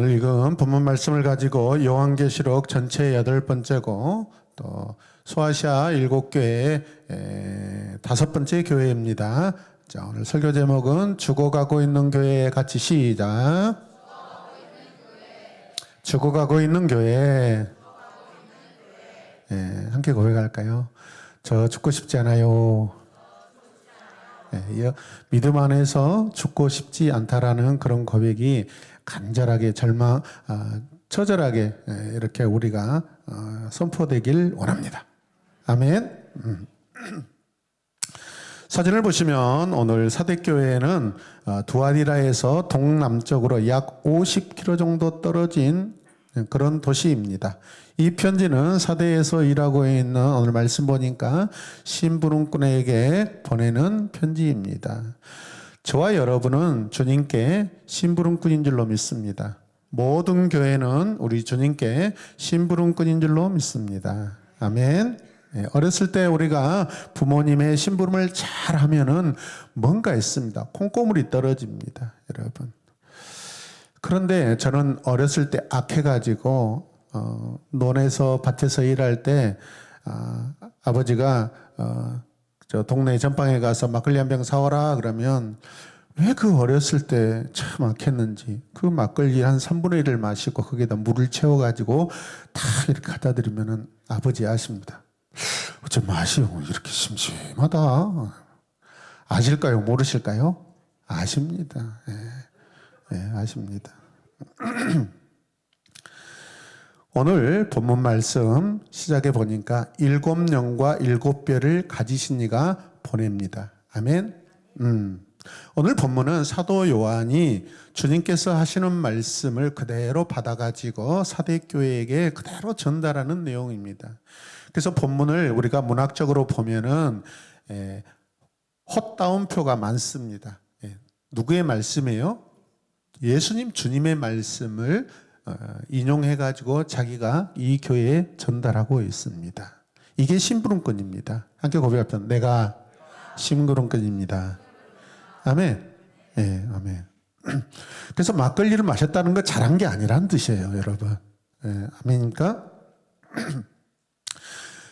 오늘 읽은 본문 말씀을 가지고 요한계시록 전체 8번째고 또 소아시아 7교회의 5번째 교회입니다. 자, 오늘 설교 제목은 죽어가고 있는 교회. 같이 시작. 죽어가고 있는 교회. 함께 고백할까요? 저 죽고 싶지 않아요. 믿음 안에서 죽고 싶지 않다라는 그런 고백이 간절하게 처절하게 이렇게 우리가 선포되길 원합니다. 아멘. 사진을 보시면 오늘 사대교회는 두아디라에서 동남쪽으로 약 50km 정도 떨어진 그런 도시입니다. 이 편지는 사대에서 일하고 있는 오늘 말씀 보니까 심부름꾼에게 보내는 편지입니다. 저와 여러분은 주님께 심부름꾼인 줄로 믿습니다. 모든 교회는 우리 주님께 심부름꾼인 줄로 믿습니다. 아멘. 어렸을 때 우리가 부모님의 심부름을 잘 하면은 뭔가 있습니다. 콩고물이 떨어집니다, 여러분. 그런데 저는 어렸을 때 악해가지고 논에서 밭에서 일할 때 아버지가 저 동네 전방에 가서 막걸리 한 병 사오라 그러면 왜 그 어렸을 때 참 악했는지 그 막걸리 한 3분의 1을 마시고 거기다 물을 채워가지고 다 이렇게 갖다 드리면은 아버지 아십니다. 어째 맛이 이렇게 심심하다. 아실까요? 모르실까요? 아십니다. 아십니다. 오늘 본문 말씀 시작해 보니까 7영과 7뼈를 가지신 이가 보냅니다. 아멘. 오늘 본문은 사도 요한이 주님께서 하시는 말씀을 그대로 받아가지고 사대교회에게 그대로 전달하는 내용입니다. 그래서 본문을 우리가 문학적으로 보면은 헛다운표가 많습니다. 누구의 말씀이에요? 예수님 주님의 말씀을 인용해가지고 자기가 이 교회에 전달하고 있습니다. 이게 심부름꾼입니다. 함께 고백합시다. 내가 심부름꾼입니다. 아멘. 아멘. 그래서 막걸리를 마셨다는 거 잘한 게 아니란 뜻이에요, 여러분. 아멘입니까?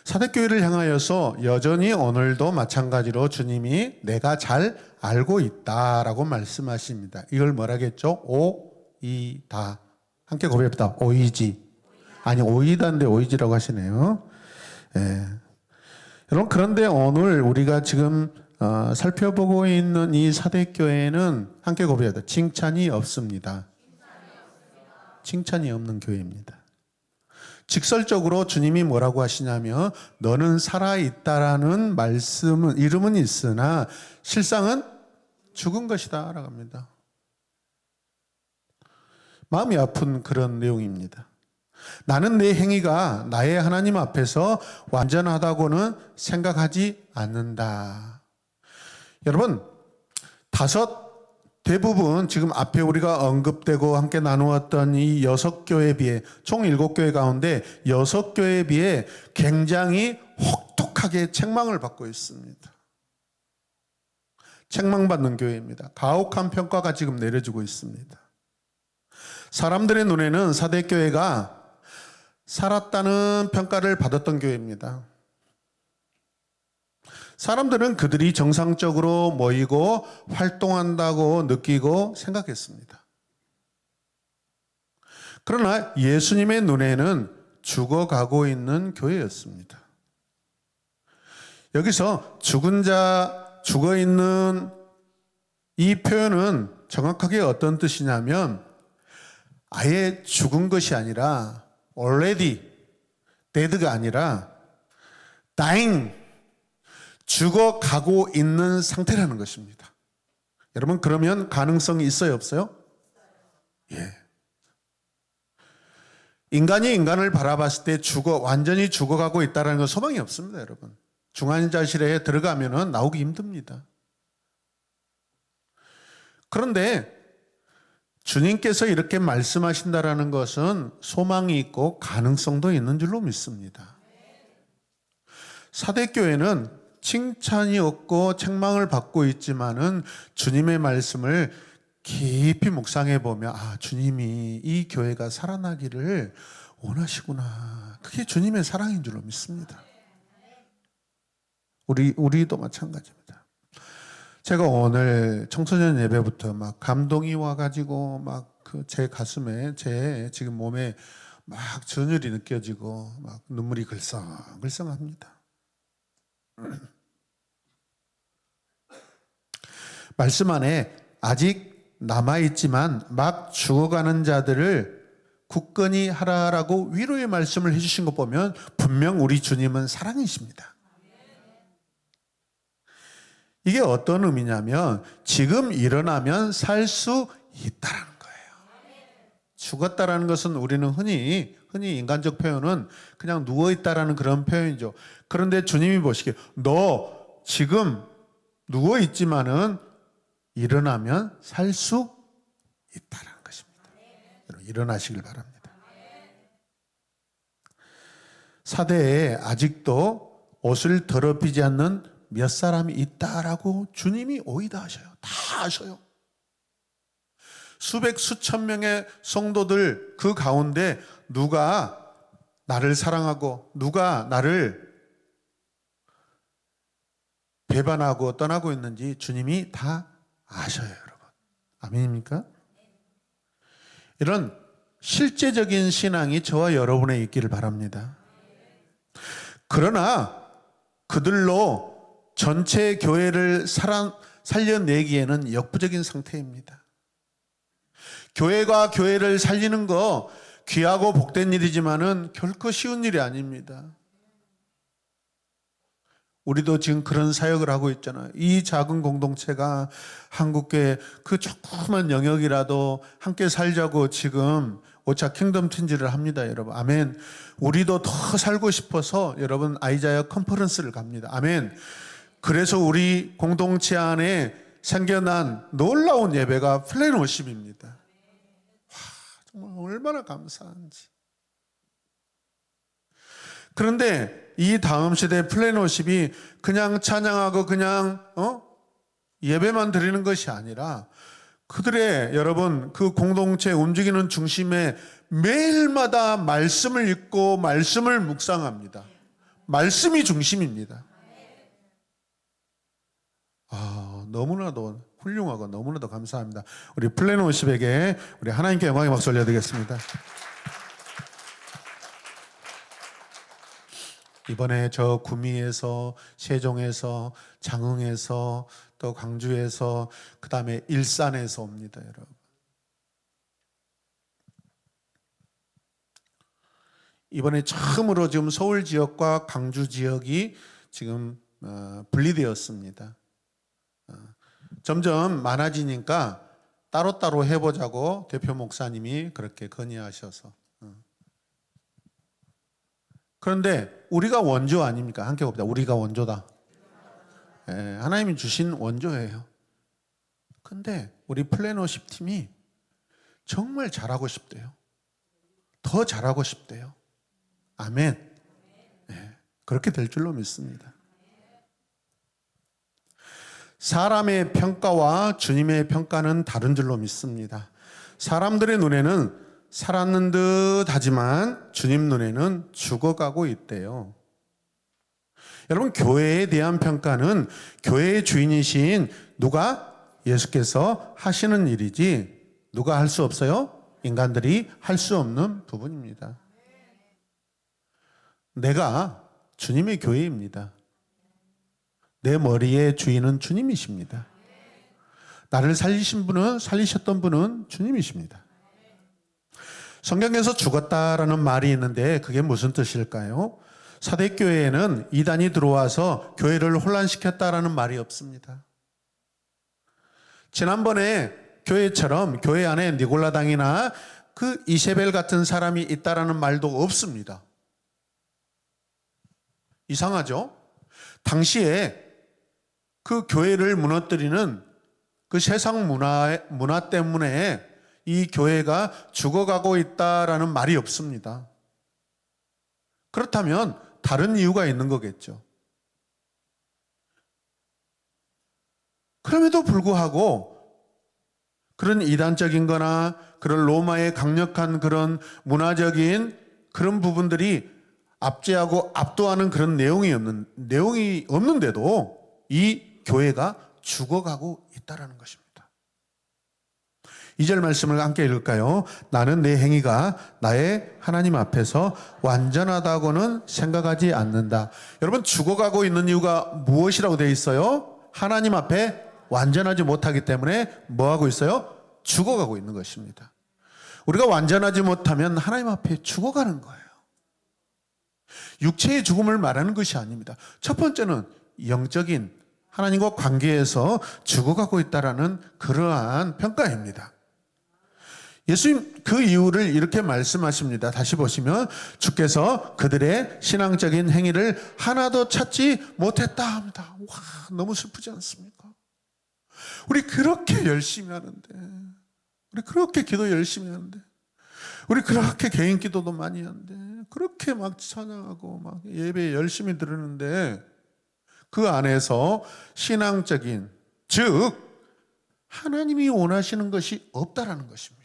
사대교회를 향하여서 여전히 오늘도 마찬가지로 주님이 내가 잘 알고 있다라고 말씀하십니다. 이걸 뭐라겠죠? 오이다. 함께 고백합시다. 오이지. 아니 오이다인데 오이지라고 하시네요. 여러분 그런데 오늘 우리가 지금 살펴보고 있는 이 사대교회는 함께 고백합시다. 칭찬이 없습니다. 칭찬이 없는 교회입니다. 직설적으로 주님이 뭐라고 하시냐면 너는 살아있다라는 말씀은 이름은 있으나 실상은 죽은 것이다 라고 합니다. 마음이 아픈 그런 내용입니다. 나는 내 행위가 나의 하나님 앞에서 완전하다고는 생각하지 않는다. 여러분 대부분 지금 앞에 우리가 언급되고 함께 나누었던 이 6교회에 비해 총 7교회 가운데 6교회에 비해 굉장히 혹독하게 책망을 받고 있습니다. 책망받는 교회입니다. 가혹한 평가가 지금 내려지고 있습니다. 사람들의 눈에는 사대교회가 살았다는 평가를 받았던 교회입니다. 사람들은 그들이 정상적으로 모이고 활동한다고 느끼고 생각했습니다. 그러나 예수님의 눈에는 죽어가고 있는 교회였습니다. 여기서 죽어있는 이 표현은 정확하게 어떤 뜻이냐면 아예 죽은 것이 아니라 already dead가 아니라 dying, 죽어가고 있는 상태라는 것입니다. 여러분 그러면 가능성이 있어요 없어요? 인간이 인간을 바라봤을 때 완전히 죽어가고 있다는 건 소망이 없습니다. 여러분 중환자실에 들어가면 나오기 힘듭니다. 그런데 주님께서 이렇게 말씀하신다라는 것은 소망이 있고 가능성도 있는 줄로 믿습니다. 사대교회는 칭찬이 없고 책망을 받고 있지만은 주님의 말씀을 깊이 묵상해 보면 주님이 이 교회가 살아나기를 원하시구나. 그게 주님의 사랑인 줄로 믿습니다. 우리도 마찬가지입니다. 제가 오늘 청소년 예배부터 막 감동이 와가지고 막 제 가슴에 제 지금 몸에 막 전율이 느껴지고 막 눈물이 글썽글썽합니다. 말씀 안에 아직 남아있지만 막 죽어가는 자들을 굳건히 하라라고 위로의 말씀을 해주신 거 보면 분명 우리 주님은 사랑이십니다. 이게 어떤 의미냐면 지금 일어나면 살 수 있다라는 거예요. 죽었다라는 것은 우리는 흔히 인간적 표현은 그냥 누워있다라는 그런 표현이죠. 그런데 주님이 보시기에 너 지금 누워있지만은 일어나면 살 수 있다라는 것입니다. 일어나시길 바랍니다. 사대에 아직도 옷을 더럽히지 않는 몇 사람이 있다라고 주님이 오이다 하셔요. 다 아셔요. 수백 수천 명의 성도들 그 가운데 누가 나를 사랑하고 누가 나를 배반하고 떠나고 있는지 주님이 다 아셔요, 여러분. 아멘입니까? 이런 실제적인 신앙이 저와 여러분에 있기를 바랍니다. 그러나 그들로 전체 교회를 살려내기에는 역부족인 상태입니다. 교회가 교회를 살리는 거 귀하고 복된 일이지만은 결코 쉬운 일이 아닙니다. 우리도 지금 그런 사역을 하고 있잖아요. 이 작은 공동체가 한국교회 그 조그만 영역이라도 함께 살자고 지금 오차 킹덤 틴지를 합니다, 여러분. 아멘. 우리도 더 살고 싶어서 여러분 아이자야 컨퍼런스를 갑니다. 아멘. 그래서 우리 공동체 안에 생겨난 놀라운 예배가 플래너십입니다. 정말 얼마나 감사한지. 그런데 이 다음 시대 플래너십이 그냥 찬양하고 그냥 예배만 드리는 것이 아니라 그들의 여러분 그 공동체 움직이는 중심에 매일마다 말씀을 읽고 말씀을 묵상합니다. 말씀이 중심입니다. 너무나도 훌륭하고 너무나도 감사합니다. 우리 플래너십에게 우리 하나님께 영광의 박수 올려드리겠습니다. 이번에 저 구미에서, 세종에서, 장흥에서, 또 광주에서, 그 다음에 일산에서 옵니다, 여러분. 이번에 처음으로 지금 서울 지역과 광주 지역이 지금 분리되었습니다. 점점 많아지니까 따로따로 해보자고 대표 목사님이 그렇게 건의하셔서. 그런데 우리가 원조 아닙니까? 함께 봅시다. 우리가 원조다. 하나님이 주신 원조예요. 근데 우리 플래너십 팀이 정말 잘하고 싶대요. 더 잘하고 싶대요. 아멘. 그렇게 될 줄로 믿습니다. 사람의 평가와 주님의 평가는 다른 줄로 믿습니다. 사람들의 눈에는 살았는 듯 하지만 주님 눈에는 죽어가고 있대요. 여러분, 교회에 대한 평가는 교회의 주인이신 누가? 예수께서 하시는 일이지 누가 할 수 없어요? 인간들이 할 수 없는 부분입니다. 내가 주님의 교회입니다. 내 머리의 주인은 주님이십니다. 나를 살리셨던 분은 주님이십니다. 성경에서 죽었다라는 말이 있는데 그게 무슨 뜻일까요? 사대교회에는 이단이 들어와서 교회를 혼란시켰다라는 말이 없습니다. 지난번에 교회처럼 교회 안에 니골라당이나 그 이세벨 같은 사람이 있다라는 말도 없습니다. 이상하죠? 당시에 그 교회를 무너뜨리는 그 세상 문화 때문에 이 교회가 죽어가고 있다라는 말이 없습니다. 그렇다면 다른 이유가 있는 거겠죠. 그럼에도 불구하고 그런 이단적인 거나 그런 로마의 강력한 그런 문화적인 그런 부분들이 압제하고 압도하는 그런 내용이 없는데도 이 교회가 죽어가고 있다라는 것입니다. 2절 말씀을 함께 읽을까요? 나는 내 행위가 나의 하나님 앞에서 완전하다고는 생각하지 않는다. 여러분, 죽어가고 있는 이유가 무엇이라고 되어 있어요? 하나님 앞에 완전하지 못하기 때문에 뭐하고 있어요? 죽어가고 있는 것입니다. 우리가 완전하지 못하면 하나님 앞에 죽어가는 거예요. 육체의 죽음을 말하는 것이 아닙니다. 첫 번째는 영적인 하나님과 관계에서 죽어가고 있다라는 그러한 평가입니다. 예수님 그 이유를 이렇게 말씀하십니다. 다시 보시면 주께서 그들의 신앙적인 행위를 하나도 찾지 못했다 합니다. 와, 너무 슬프지 않습니까? 우리 그렇게 열심히 하는데, 우리 그렇게 기도 열심히 하는데, 우리 그렇게 개인 기도도 많이 하는데, 그렇게 막 찬양하고 막 예배 열심히 드리는데 그 안에서 신앙적인, 즉 하나님이 원하시는 것이 없다라는 것입니다.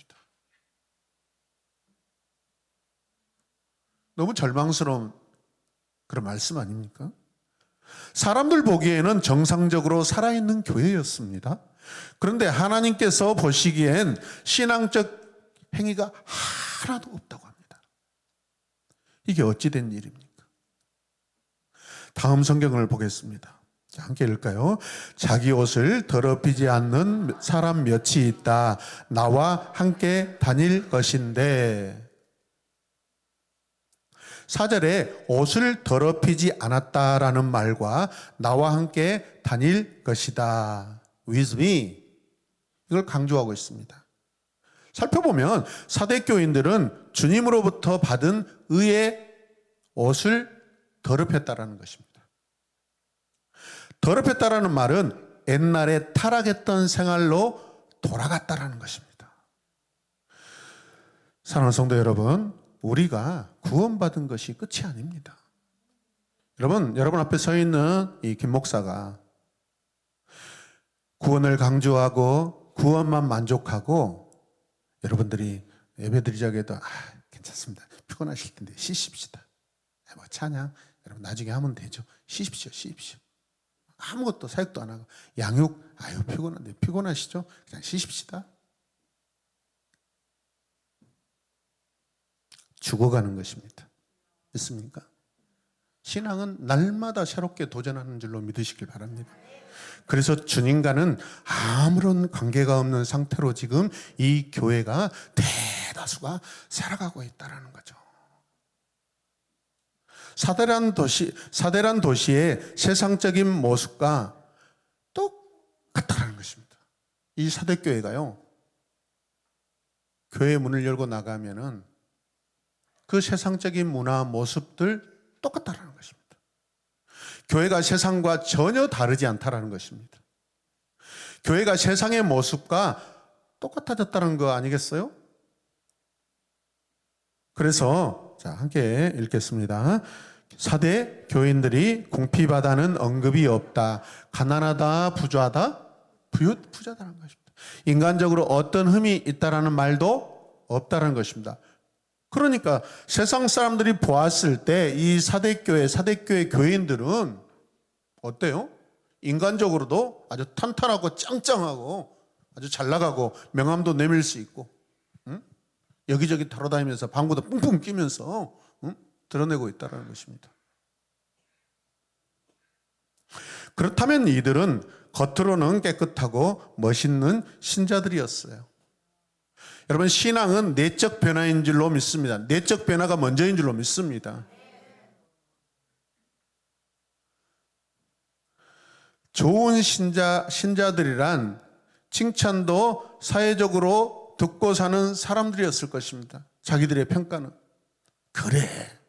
너무 절망스러운 그런 말씀 아닙니까? 사람들 보기에는 정상적으로 살아있는 교회였습니다. 그런데 하나님께서 보시기엔 신앙적 행위가 하나도 없다고 합니다. 이게 어찌된 일입니까? 다음 성경을 보겠습니다. 자, 함께 읽을까요? 자기 옷을 더럽히지 않는 사람 몇이 있다. 나와 함께 다닐 것인데. 4절에 옷을 더럽히지 않았다라는 말과 나와 함께 다닐 것이다. with me. 이걸 강조하고 있습니다. 살펴보면 사대교인들은 주님으로부터 받은 의의 옷을 더럽혔다라는 것입니다. 더럽혔다라는 말은 옛날에 타락했던 생활로 돌아갔다라는 것입니다. 사랑하는 성도 여러분, 우리가 구원받은 것이 끝이 아닙니다. 여러분 앞에 서 있는 이 김 목사가 구원을 강조하고 구원만 만족하고 여러분들이 예배드리자고 해도 괜찮습니다. 피곤하실 텐데 쉬십시다. 뭐 찬양 여러분 나중에 하면 되죠. 쉬십시오. 아무것도 사역도 안 하고 양육 피곤한데 피곤하시죠? 그냥 쉬십시다. 죽어가는 것입니다. 믿습니까? 신앙은 날마다 새롭게 도전하는 줄로 믿으시길 바랍니다. 그래서 주님과는 아무런 관계가 없는 상태로 지금 이 교회가 대다수가 살아가고 있다는 거죠. 사대란 도시의 세상적인 모습과 똑같다는 것입니다. 이 사대교회가요, 교회 문을 열고 나가면은 그 세상적인 문화 모습들 똑같다는 것입니다. 교회가 세상과 전혀 다르지 않다는 것입니다. 교회가 세상의 모습과 똑같아졌다는 거 아니겠어요? 그래서 자, 함께 읽겠습니다. 사대 교인들이 궁핍하다는 언급이 없다. 가난하다, 부자다, 부자다는 것입니다. 인간적으로 어떤 흠이 있다라는 말도 없다는 것입니다. 그러니까 세상 사람들이 보았을 때 이 사대교회 교인들은 어때요? 인간적으로도 아주 탄탄하고 짱짱하고 아주 잘 나가고 명함도 내밀 수 있고, 응? 여기저기 돌아다니면서 방구도 뿡뿡 끼면서 드러내고 있다는 것입니다. 그렇다면 이들은 겉으로는 깨끗하고 멋있는 신자들이었어요. 여러분, 신앙은 내적 변화인 줄로 믿습니다. 내적 변화가 먼저인 줄로 믿습니다. 좋은 신자들이란 칭찬도 사회적으로 듣고 사는 사람들이었을 것입니다. 자기들의 평가는 그래.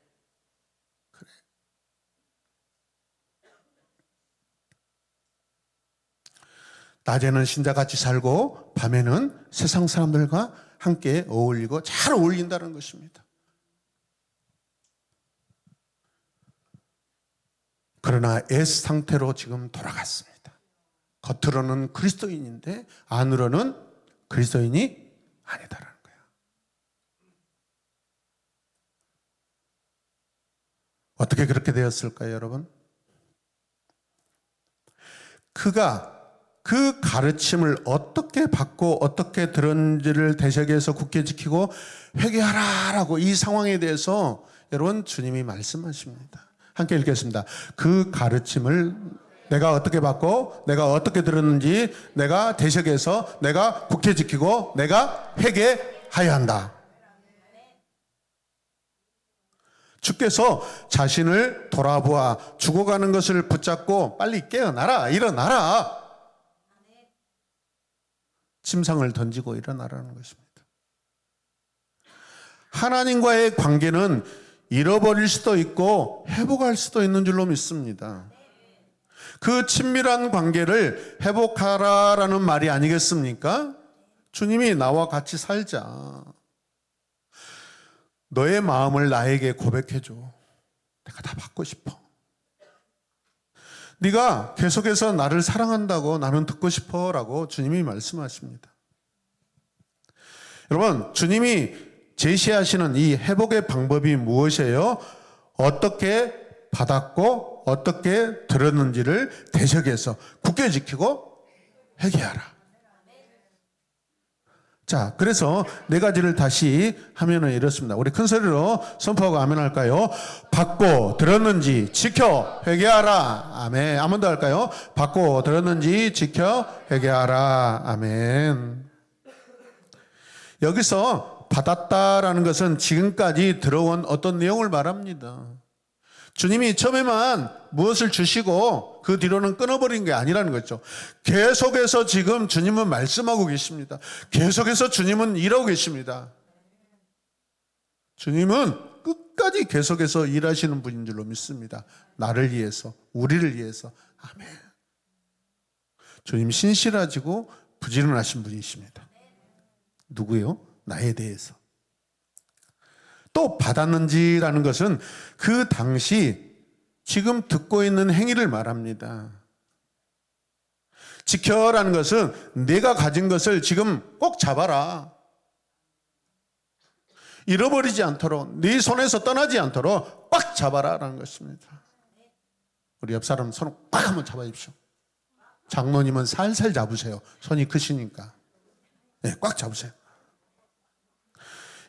낮에는 신자같이 살고 밤에는 세상 사람들과 함께 어울리고 잘 어울린다는 것입니다. 그러나 S 상태로 지금 돌아갔습니다. 겉으로는 그리스도인인데 안으로는 그리스도인이 아니다라는 거예요. 어떻게 그렇게 되었을까요, 여러분? 그가 그 가르침을 어떻게 받고 어떻게 들었는지를 대적에서 굳게 지키고 회개하라라고 이 상황에 대해서 여러분 주님이 말씀하십니다. 함께 읽겠습니다. 그 가르침을 내가 어떻게 받고 내가 어떻게 들었는지 내가 대적에서 내가 굳게 지키고 내가 회개하여야 한다. 주께서 자신을 돌아보아 죽어가는 것을 붙잡고 빨리 깨어나라, 일어나라. 침상을 던지고 일어나라는 것입니다. 하나님과의 관계는 잃어버릴 수도 있고 회복할 수도 있는 줄로 믿습니다. 그 친밀한 관계를 회복하라라는 말이 아니겠습니까? 주님이 나와 같이 살자. 너의 마음을 나에게 고백해줘. 내가 다 받고 싶어. 네가 계속해서 나를 사랑한다고 나는 듣고 싶어 라고 주님이 말씀하십니다. 여러분, 주님이 제시하시는 이 회복의 방법이 무엇이에요? 어떻게 받았고 어떻게 들었는지를 대적해서 굳게 지키고 회개하라. 자, 그래서 네 가지를 다시 하면은 이렇습니다. 우리 큰 소리로 선포하고 아멘 할까요? 받고 들었는지 지켜 회개하라. 아멘. 한 번 더 할까요? 받고 들었는지 지켜 회개하라. 아멘. 여기서 받았다라는 것은 지금까지 들어온 어떤 내용을 말합니다. 주님이 처음에만 무엇을 주시고 그 뒤로는 끊어버린 게 아니라는 거죠. 계속해서 지금 주님은 말씀하고 계십니다. 계속해서 주님은 일하고 계십니다. 주님은 끝까지 계속해서 일하시는 분인 줄로 믿습니다. 나를 위해서, 우리를 위해서. 아멘. 주님 신실하시고 부지런하신 분이십니다. 누구요? 나에 대해서. 또 받았는지라는 것은 그 당시 지금 듣고 있는 행위를 말합니다. 지켜라는 것은 내가 가진 것을 지금 꼭 잡아라. 잃어버리지 않도록 네 손에서 떠나지 않도록 꽉 잡아라라는 것입니다. 우리 옆 사람 손을 꽉 한번 잡아주십시오. 장로님은 살살 잡으세요. 손이 크시니까. 네, 꽉 잡으세요.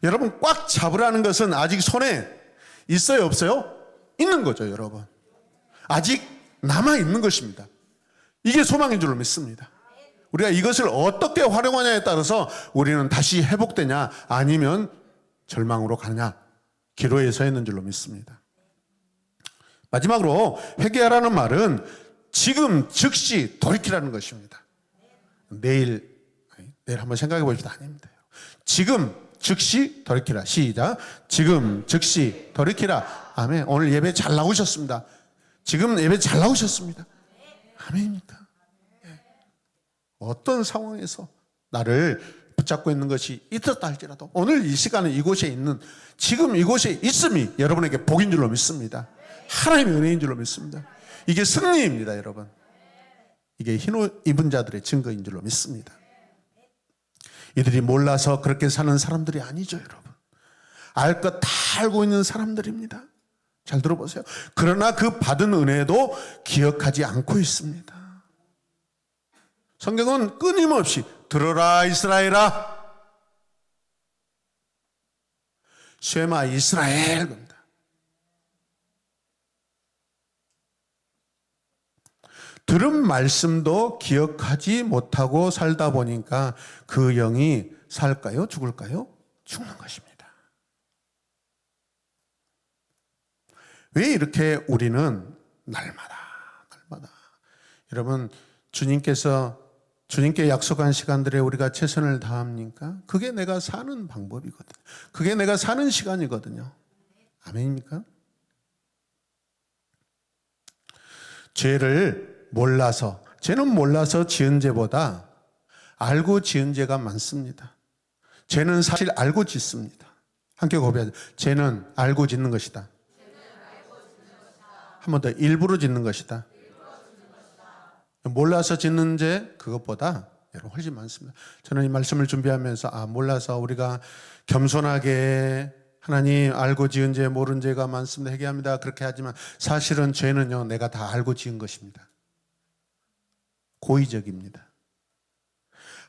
여러분, 꽉 잡으라는 것은 아직 손에 있어요, 없어요? 있는 거죠, 여러분. 아직 남아있는 것입니다. 이게 소망인 줄로 믿습니다. 우리가 이것을 어떻게 활용하냐에 따라서 우리는 다시 회복되냐 아니면 절망으로 가느냐 기로에 서 있는 줄로 믿습니다. 마지막으로 회개하라는 말은 지금 즉시 돌이키라는 것입니다. 내일 한번 생각해 보십시다. 아닙니다. 지금 즉시 돌이키라. 시작. 지금 즉시 돌이키라. 아멘. 오늘 예배 잘 나오셨습니다. 지금 예배 잘 나오셨습니다. 아멘입니다. 어떤 상황에서 나를 붙잡고 있는 것이 있었다 할지라도 오늘 이 시간에 이곳에 있는 지금 이곳에 있음이 여러분에게 복인 줄로 믿습니다. 하나님의 은혜인 줄로 믿습니다. 이게 승리입니다, 여러분. 이게 흰 옷 입은 자들의 증거인 줄로 믿습니다. 이들이 몰라서 그렇게 사는 사람들이 아니죠, 여러분. 알 것 다 알고 있는 사람들입니다. 잘 들어보세요. 그러나 그 받은 은혜도 기억하지 않고 있습니다. 성경은 끊임없이 들어라 이스라엘아, 쉐마 이스라엘 겁니다. 들은 말씀도 기억하지 못하고 살다 보니까 그 영이 살까요? 죽을까요? 죽는 것입니다. 왜 이렇게 우리는 날마다 여러분 주님께 약속한 시간들에 우리가 최선을 다합니까? 그게 내가 사는 방법이거든요. 그게 내가 사는 시간이거든요. 아멘입니까? 죄를 몰라서, 죄는 몰라서 지은 죄보다 알고 지은 죄가 많습니다. 죄는 사실 알고 짓습니다. 함께 고백하죠. 죄는 알고 짓는 것이다. 한 번 더, 일부러 짓는 것이다. 몰라서 짓는 죄 그것보다 여러분 훨씬 많습니다. 저는 이 말씀을 준비하면서 몰라서 우리가 겸손하게 하나님 알고 지은 죄 모른 죄가 많습니다 회개합니다 그렇게 하지만 사실은 죄는요 내가 다 알고 지은 것입니다. 고의적입니다.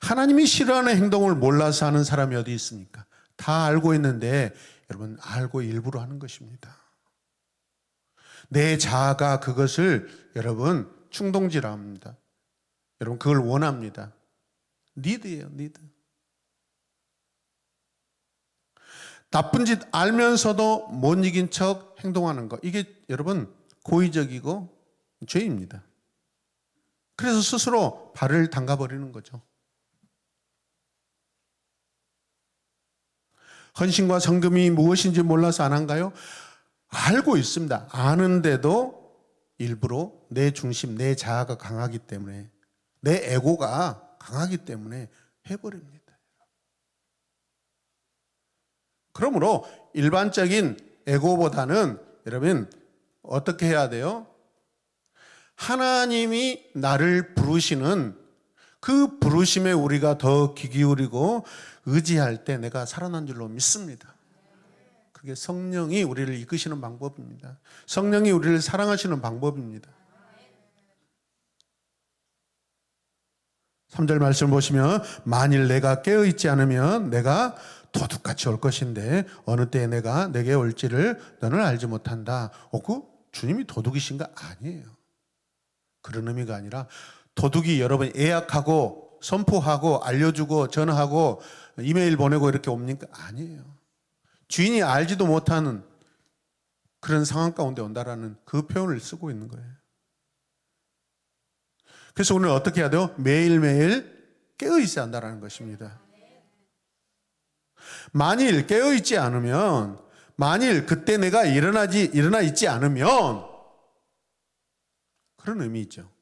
하나님이 싫어하는 행동을 몰라서 하는 사람이 어디 있습니까? 다 알고 있는데 여러분 알고 일부러 하는 것입니다. 내 자아가 그것을 여러분 충동질합니다. 여러분 그걸 원합니다. 니드예요, 니드. 나쁜 짓 알면서도 못 이긴 척 행동하는 거. 이게 여러분 고의적이고 죄입니다. 그래서 스스로 발을 담가버리는 거죠. 헌신과 성금이 무엇인지 몰라서 안 한가요? 알고 있습니다. 아는데도 일부러 내 중심, 내 자아가 강하기 때문에 내 에고가 강하기 때문에 해버립니다. 그러므로 일반적인 에고보다는 여러분 어떻게 해야 돼요? 하나님이 나를 부르시는 그 부르심에 우리가 더 귀 기울이고 의지할 때 내가 살아난 줄로 믿습니다. 그게 성령이 우리를 이끄시는 방법입니다. 성령이 우리를 사랑하시는 방법입니다. 3절 말씀 보시면 만일 내가 깨어있지 않으면 내가 도둑같이 올 것인데 어느 때에 내가 내게 올지를 너는 알지 못한다. 그 주님이 도둑이신가? 아니에요. 그런 의미가 아니라 도둑이 여러분 예약하고 선포하고 알려주고 전화하고 이메일 보내고 이렇게 옵니까? 아니에요. 주인이 알지도 못하는 그런 상황 가운데 온다라는 그 표현을 쓰고 있는 거예요. 그래서 오늘 어떻게 해야 돼요? 매일매일 깨어있어야 한다는 것입니다. 만일 깨어있지 않으면, 만일 그때 내가 일어나 있지 않으면 그런 의미 있죠.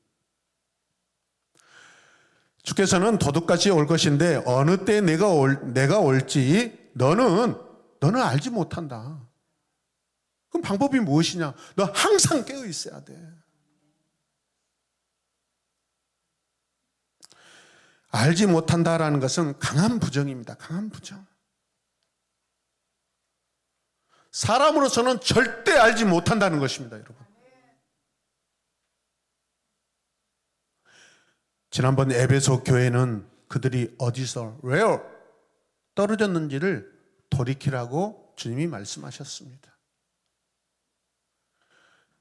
주께서는 도둑같이 올 것인데 어느 때 내가 올지 너는 알지 못한다. 그럼 방법이 무엇이냐? 너 항상 깨어 있어야 돼. 알지 못한다라는 것은 강한 부정입니다. 강한 부정. 사람으로서는 절대 알지 못한다는 것입니다, 여러분. 지난번 에베소 교회는 그들이 어디서, where 떨어졌는지를 돌이키라고 주님이 말씀하셨습니다.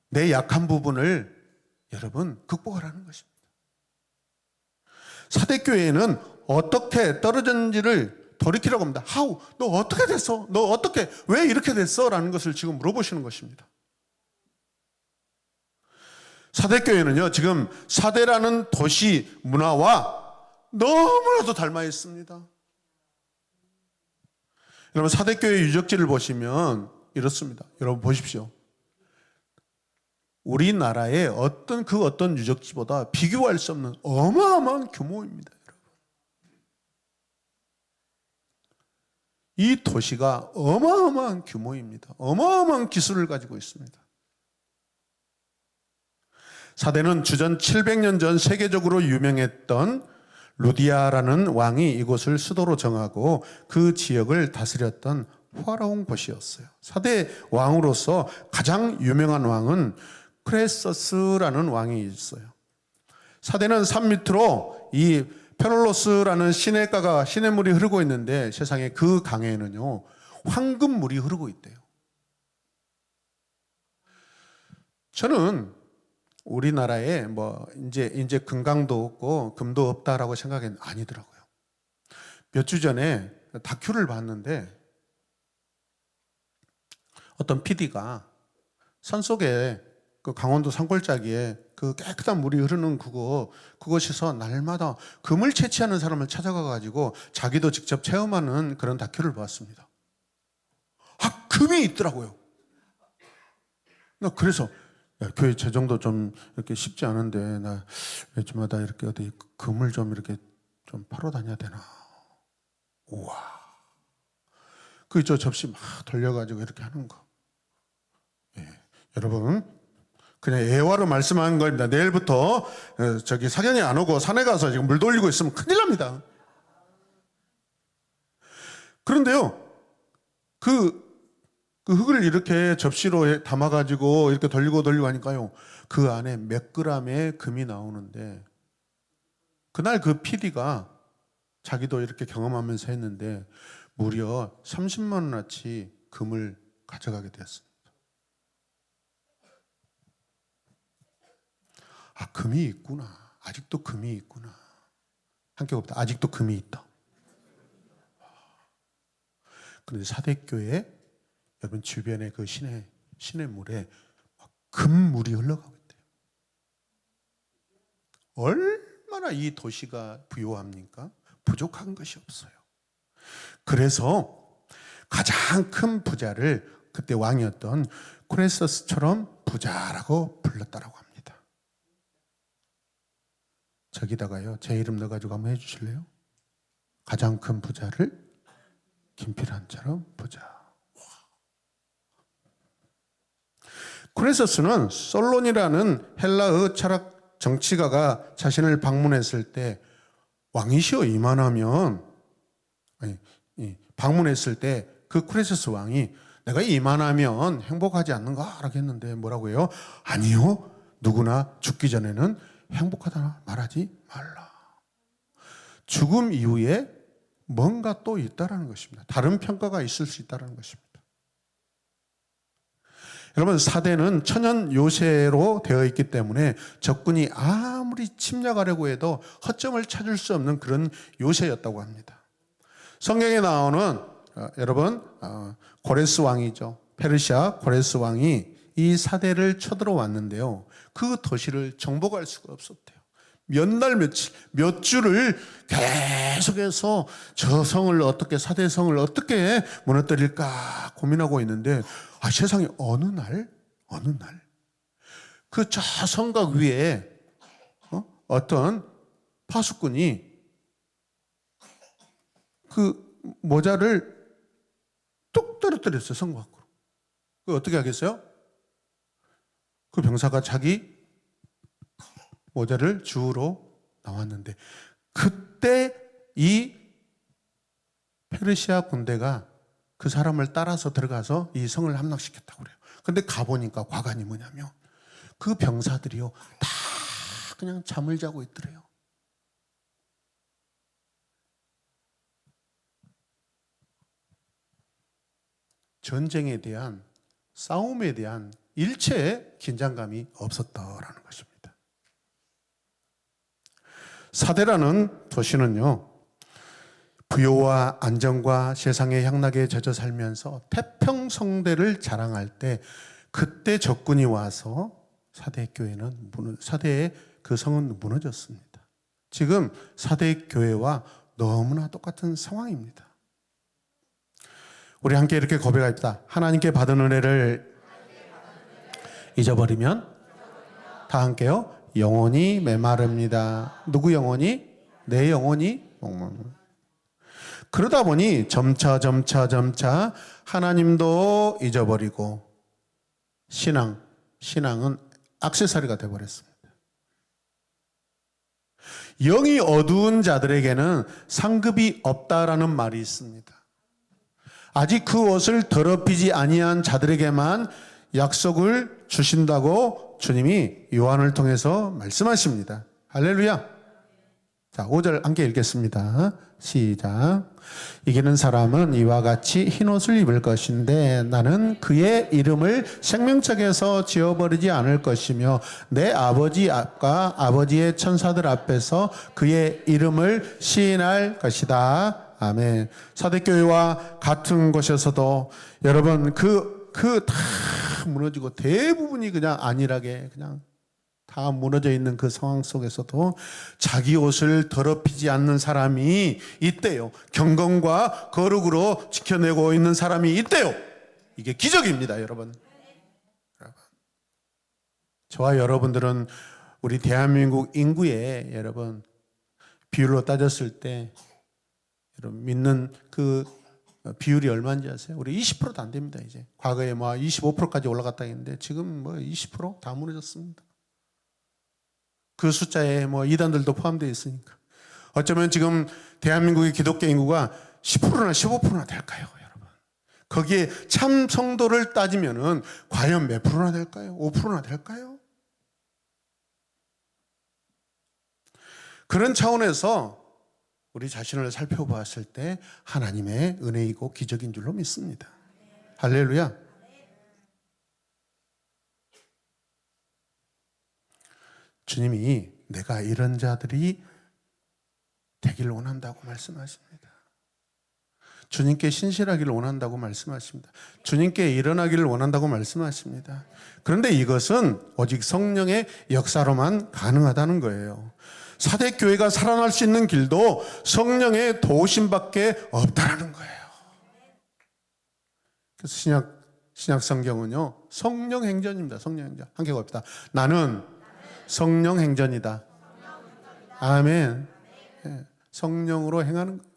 내 약한 부분을 여러분 극복하라는 것입니다. 사대교회에는 어떻게 떨어졌는지를 돌이키라고 합니다. How? 너 어떻게 됐어? 너 어떻게? 왜 이렇게 됐어? 라는 것을 지금 물어보시는 것입니다. 사대교회는요, 지금 사대라는 도시 문화와 너무나도 닮아 있습니다. 여러분, 사대교회 유적지를 보시면 이렇습니다. 여러분 보십시오. 우리나라의 어떤 유적지보다 비교할 수 없는 어마어마한 규모입니다. 여러분. 이 도시가 어마어마한 규모입니다. 어마어마한 기술을 가지고 있습니다. 사대는 주전 700년 전 세계적으로 유명했던 루디아라는 왕이 이곳을 수도로 정하고 그 지역을 다스렸던 화려한 곳이었어요. 사대 왕으로서 가장 유명한 왕은 크레서스라는 왕이 있어요. 사대는 산 밑으로 이 페놀로스라는 시냇물이 흐르고 있는데 세상에 그 강에는요 황금물이 흐르고 있대요. 저는 우리나라에 이제 금강도 없고 금도 없다라고 생각했는데 아니더라고요. 몇 주 전에 다큐를 봤는데 어떤 PD가 산속에 그 강원도 산골짜기에 그 깨끗한 물이 흐르는 그곳에서 날마다 금을 채취하는 사람을 찾아가 가지고 자기도 직접 체험하는 그런 다큐를 봤습니다. 금이 있더라고요. 나 그래서 교회 재정도 좀 이렇게 쉽지 않은데 나 매주마다 이렇게 어디 금을 좀 이렇게 좀 팔러 다녀야 되나. 우와. 접시 막 돌려가지고 이렇게 하는 거. 예. 여러분, 그냥 예화로 말씀한 겁니다. 내일부터 저기 사견이 안 오고 산에 가서 지금 물 돌리고 있으면 큰일 납니다. 그런데요, 그 흙을 이렇게 접시로 담아가지고 이렇게 돌리고 하니까요, 그 안에 몇 그램의 금이 나오는데, 그날 그 PD가 자기도 이렇게 경험하면서 했는데 무려 30만 원어치 금을 가져가게 되었습니다. 아, 금이 있구나. 아직도 금이 있구나. 함께 봅니다. 아직도 금이 있다. 그런데 사대교회 여러분 주변에 그 시냇물에 금물이 흘러가고 있대요. 얼마나 이 도시가 부요합니까? 부족한 것이 없어요. 그래서 가장 큰 부자를 그때 왕이었던 코레서스처럼 부자라고 불렀다라고 합니다. 저기다가요, 제 이름 넣어가지고 한번 해주실래요? 가장 큰 부자를 김필환처럼 부자. 코레서스는 솔론이라는 헬라의 철학 정치가가 자신을 방문했을 때, 왕이시여 이만하면, 방문했을 때 그 코레서스 왕이 내가 이만하면 행복하지 않는가? 라고 했는데 뭐라고 해요? 아니요, 누구나 죽기 전에는 행복하다 말하지 말라. 죽음 이후에 뭔가 또 있다라는 것입니다. 다른 평가가 있을 수 있다는 것입니다. 여러분, 사대는 천연 요새로 되어 있기 때문에 적군이 아무리 침략하려고 해도 허점을 찾을 수 없는 그런 요새였다고 합니다. 성경에 나오는 여러분 고레스 왕이죠. 페르시아 고레스 왕이 이 사대를 쳐들어왔는데요, 그 도시를 정복할 수가 없었대요. 몇 날 며칠 몇 주를 계속해서 저 성을 어떻게, 사대성을 어떻게 무너뜨릴까 고민하고 있는데, 세상에 어느 날 그 저 성곽 위에 어떤 파수꾼이 그 모자를 뚝 떨어뜨렸어요, 성곽 밖으로. 그 어떻게 하겠어요? 그 병사가 자기 모자를 주우러 나왔는데, 그때 이 페르시아 군대가 그 사람을 따라서 들어가서 이 성을 함락시켰다고 그래요. 근데 가보니까 과관이 뭐냐면 그 병사들이요, 다 그냥 잠을 자고 있더래요. 전쟁에 대한, 싸움에 대한 일체의 긴장감이 없었다라는 것입니다. 사대라는 도시는요, 부요와 안정과 세상의 향락에 젖어 살면서 태평성대를 자랑할 때, 그때 적군이 와서 사대의 그 성은 무너졌습니다. 지금 사대교회와 너무나 똑같은 상황입니다. 우리 함께 이렇게 고백합시다. 하나님께 받은 은혜를 잊어버리면 다 함께요, 영혼이 메마릅니다. 누구 영혼이? 내 영혼이 목마릅니다. 그러다 보니 점차 하나님도 잊어버리고 신앙은 액세서리가 되어버렸습니다. 영이 어두운 자들에게는 상급이 없다라는 말이 있습니다. 아직 그 옷을 더럽히지 아니한 자들에게만 약속을 주신다고 주님이 요한을 통해서 말씀하십니다. 할렐루야. 자, 5절 함께 읽겠습니다. 시작. 이기는 사람은 이와 같이 흰옷을 입을 것인데 나는 그의 이름을 생명책에서 지워버리지 않을 것이며 내 아버지 앞과 아버지의 천사들 앞에서 그의 이름을 시인할 것이다. 아멘. 사대교회와 같은 곳에서도 여러분 다 무너지고 대부분이 그냥 안일하게 그냥 다 무너져 있는 그 상황 속에서도 자기 옷을 더럽히지 않는 사람이 있대요. 경건과 거룩으로 지켜내고 있는 사람이 있대요. 이게 기적입니다, 여러분. 저와 여러분들은 우리 대한민국 인구의 여러분 비율로 따졌을 때 여러분 믿는 그 비율이 얼마인지 아세요? 우리 20%도 안 됩니다. 이제 과거에 뭐 25%까지 올라갔다 했는데 지금 뭐 20%다 무너졌습니다. 그 숫자에 뭐 이단들도 포함되어 있으니까 어쩌면 지금 대한민국의 기독교 인구가 10%나 15%나 될까요, 여러분? 거기에 참 성도를 따지면은 과연 몇 프로나 될까요? 5%나 될까요? 그런 차원에서 우리 자신을 살펴보았을 때 하나님의 은혜이고 기적인 줄로 믿습니다. 할렐루야. 주님이 내가 이런 자들이 되길 원한다고 말씀하십니다. 주님께 신실하기를 원한다고 말씀하십니다. 주님께 일어나기를 원한다고 말씀하십니다. 그런데 이것은 오직 성령의 역사로만 가능하다는 거예요. 사대 교회가 살아날 수 있는 길도 성령의 도우심밖에 없다라는 거예요. 그래서 신약 성경은요, 성령 행전입니다. 성령 행전. 한개 봅시다. 나는 성령 행전이다. 아멘. 네, 성령으로 행하는 거예요.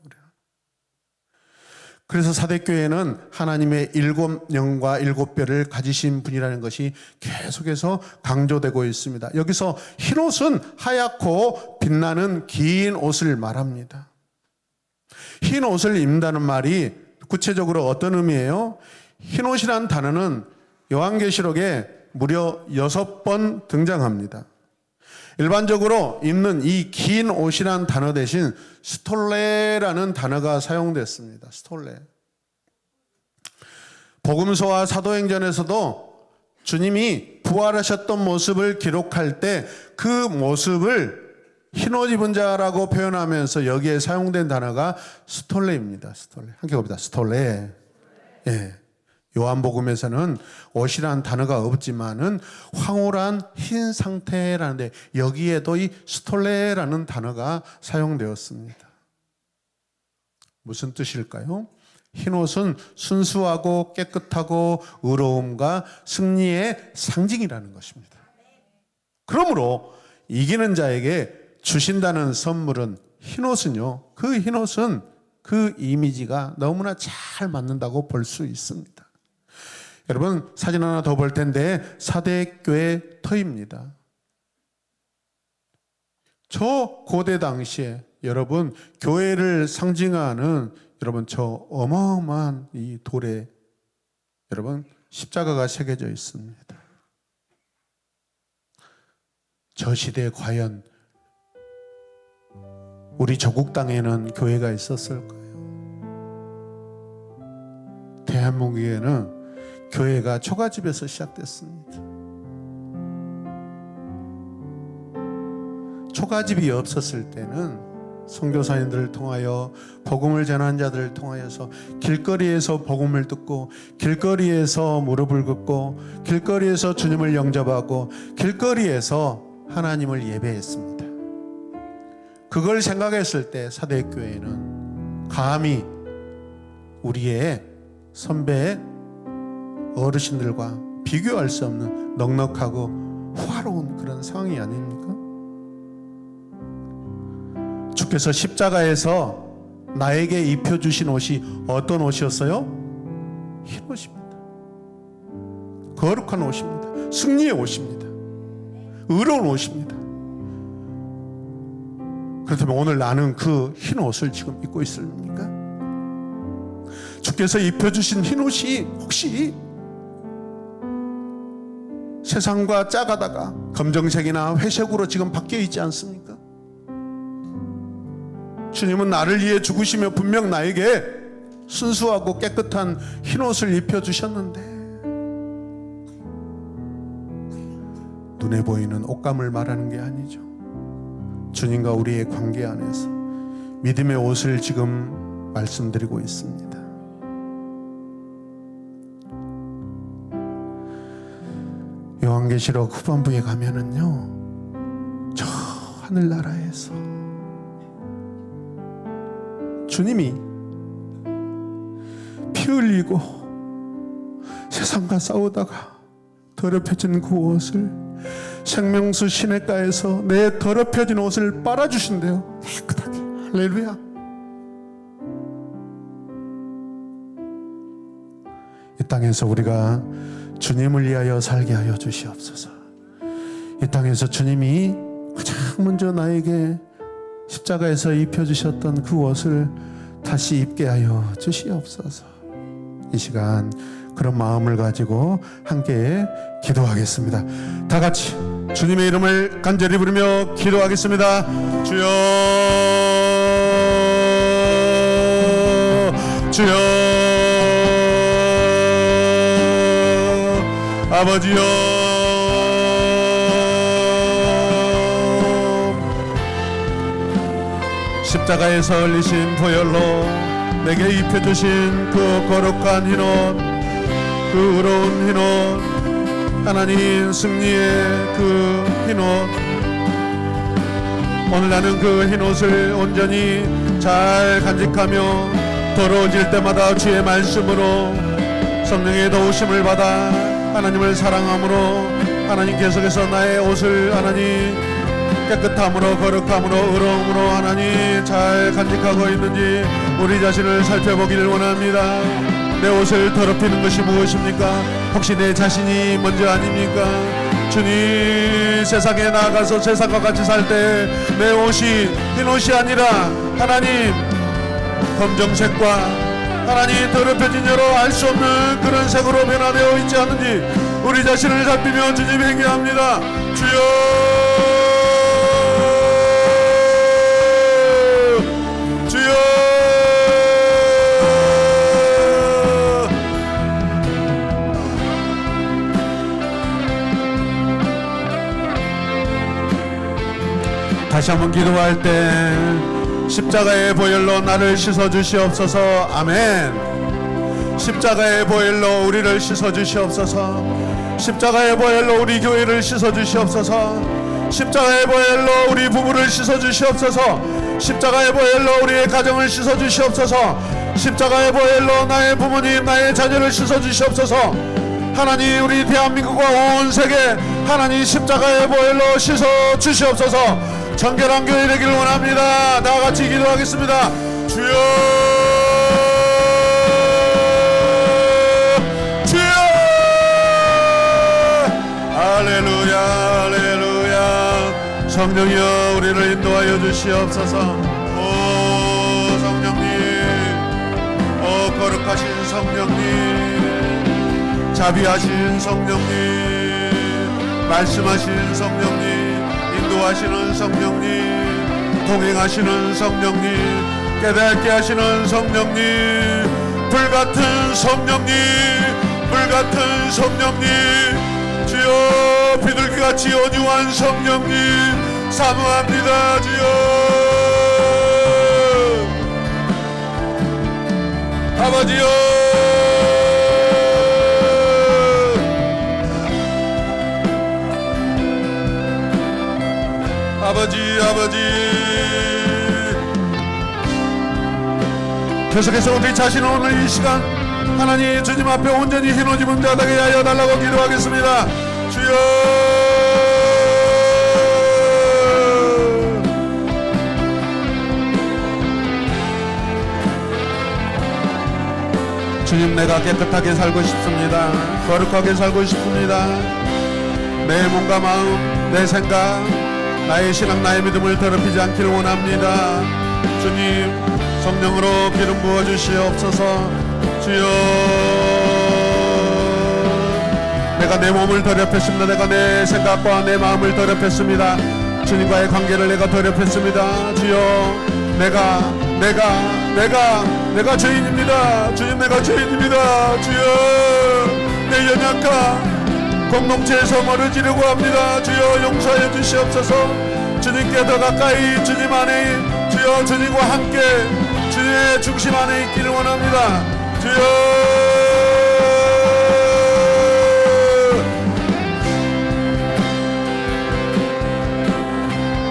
그래서 사대교회는 하나님의 7영과 7뼈를 가지신 분이라는 것이 계속해서 강조되고 있습니다. 여기서 흰옷은 하얗고 빛나는 긴 옷을 말합니다. 흰옷을 입는다는 말이 구체적으로 어떤 의미예요? 흰옷이란 단어는 요한계시록에 무려 6번 등장합니다. 일반적으로 입는 이 긴 옷이란 단어 대신 스톨레라는 단어가 사용됐습니다. 스톨레. 복음서와 사도행전에서도 주님이 부활하셨던 모습을 기록할 때 그 모습을 흰옷 입은 자라고 표현하면서 여기에 사용된 단어가 스톨레입니다. 스톨레. 함께 봅니다. 스톨레. 예. 요한복음에서는 옷이란 단어가 없지만은 황홀한 흰 상태라는데 여기에도 이 스톨레라는 단어가 사용되었습니다. 무슨 뜻일까요? 흰옷은 순수하고 깨끗하고 의로움과 승리의 상징이라는 것입니다. 그러므로 이기는 자에게 주신다는 선물은 흰옷은요, 그 흰옷은 그 이미지가 너무나 잘 맞는다고 볼 수 있습니다. 여러분 사진 하나 더 볼 텐데 사대교회 터입니다. 저 고대 당시에 여러분 교회를 상징하는 여러분 저 어마어마한 이 돌에 여러분 십자가가 새겨져 있습니다. 저 시대에 과연 우리 조국 땅에는 교회가 있었을까요? 대한민국에는 교회가 초가집에서 시작됐습니다. 초가집이 없었을 때는 선교사님들을 통하여 복음을 전하는 자들을 통하여서 길거리에서 복음을 듣고 길거리에서 무릎을 꿇고 길거리에서 주님을 영접하고 길거리에서 하나님을 예배했습니다. 그걸 생각했을 때 사대교회는 감히 우리의 선배 어르신들과 비교할 수 없는 넉넉하고 화로운 그런 상황이 아닙니까? 주께서 십자가에서 나에게 입혀주신 옷이 어떤 옷이었어요? 흰 옷입니다. 거룩한 옷입니다. 승리의 옷입니다. 의로운 옷입니다. 그렇다면 오늘 나는 그 흰 옷을 지금 입고 있습니까? 주께서 입혀주신 흰 옷이 혹시 세상과 짜가다가 검정색이나 회색으로 지금 바뀌어 있지 않습니까? 주님은 나를 위해 죽으시며 분명 나에게 순수하고 깨끗한 흰옷을 입혀주셨는데 눈에 보이는 옷감을 말하는 게 아니죠. 주님과 우리의 관계 안에서 믿음의 옷을 지금 말씀드리고 있습니다. 요한계시록 후반부에 가면은요, 저 하늘나라에서 주님이 피 흘리고 세상과 싸우다가 더럽혀진 그 옷을 생명수 시냇가에서 내 더럽혀진 옷을 빨아주신대요. 깨끗하게. 할렐루야. 땅에서 우리가 주님을 위하여 살게 하여 주시옵소서. 이 땅에서 주님이 가장 먼저 나에게 십자가에서 입혀주셨던 그 옷을 다시 입게 하여 주시옵소서. 이 시간 그런 마음을 가지고 함께 기도하겠습니다. 다 같이 주님의 이름을 간절히 부르며 기도하겠습니다. 주여, 주여, 아버지여, 십자가에서 흘리신 보혈로 내게 입혀주신 그 거룩한 흰옷, 그 의로운 흰옷, 하나님 승리의 그 흰옷, 오늘 나는 그 흰옷을 온전히 잘 간직하며 더러워질 때마다 주의 말씀으로 성령의 도우심을 받아 하나님을 사랑함으로 하나님 계속해서 나의 옷을 하나님 깨끗함으로 거룩함으로 의로움으로 하나님 잘 간직하고 있는지 우리 자신을 살펴보기를 원합니다. 내 옷을 더럽히는 것이 무엇입니까? 혹시 내 자신이 먼저 아닙니까? 주님, 세상에 나아가서 세상과 같이 살 때 내 옷이 흰 옷이 아니라 하나님 검정색과 하나님 더럽혀진 여러 알 수 없는 그런 색으로 변화되어 있지 않는지 우리 자신을 살피며 주님 회개합니다. 주여, 다시 한번 기도할 때 십자가의 보혈로 나를 씻어주시옵소서. 아멘. 십자가의 보혈로 우리를 씻어주시옵소서. 십자가의 보혈로 우리 교회를 씻어주시옵소서. 십자가의 보혈로 우리 부부를 씻어주시옵소서. 십자가의 보혈로 우리의 가정을 씻어주시옵소서. 십자가의 보혈로 나의 부모님 나의 자녀를 씻어주시옵소서. 하나님, 우리 대한민국과 온 세계 하나님 십자가의 보혈로 씻어주시옵소서. 정결한 교회 되기를 원합니다. 나같이 기도하겠습니다. 주여, 주여, 할렐루야, 할렐루야. 성령이여 우리를 인도하여 주시옵소서. 오 성령님, 오 거룩하신 성령님, 자비하신 성령님, 말씀하신 성령님, 인도하시는 성령님, 동행하시는 성령님, 깨닫게 하시는 성령님, 불같은 성령님, 불같은 성령님, 주여 비둘기같이 온유한 성령님 사모합니다. 주여, 아버지여, 아버지, 아버지, 계속해서 우리 자신을 오늘 이 시간 하나님 주님 앞에 온전히 흰옷 입은 자 되게 하여 달라고 기도하겠습니다. 주여, 주님, 내가 깨끗하게 살고 싶습니다. 거룩하게 살고 싶습니다. 내 몸과 마음, 내 생각, 나의 신앙, 나의 믿음을 더럽히지 않기를 원합니다. 주님, 성령으로 기름 부어 주시옵소서. 주여, 내가 내 몸을 더럽혔습니다. 내가 내 생각과 내 마음을 더럽혔습니다. 주님과의 관계를 내가 더럽혔습니다. 주여, 내가 죄인입니다. 주님, 내가 죄인입니다. 주여, 내 연약한 공동체에서 멀어지려고 합니다. 주여, 용서해 주시옵소서. 주님께 더 가까이, 주님 안에, 주여, 주님과 함께 주님의 중심 안에 있기를 원합니다. 주여,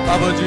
아버지,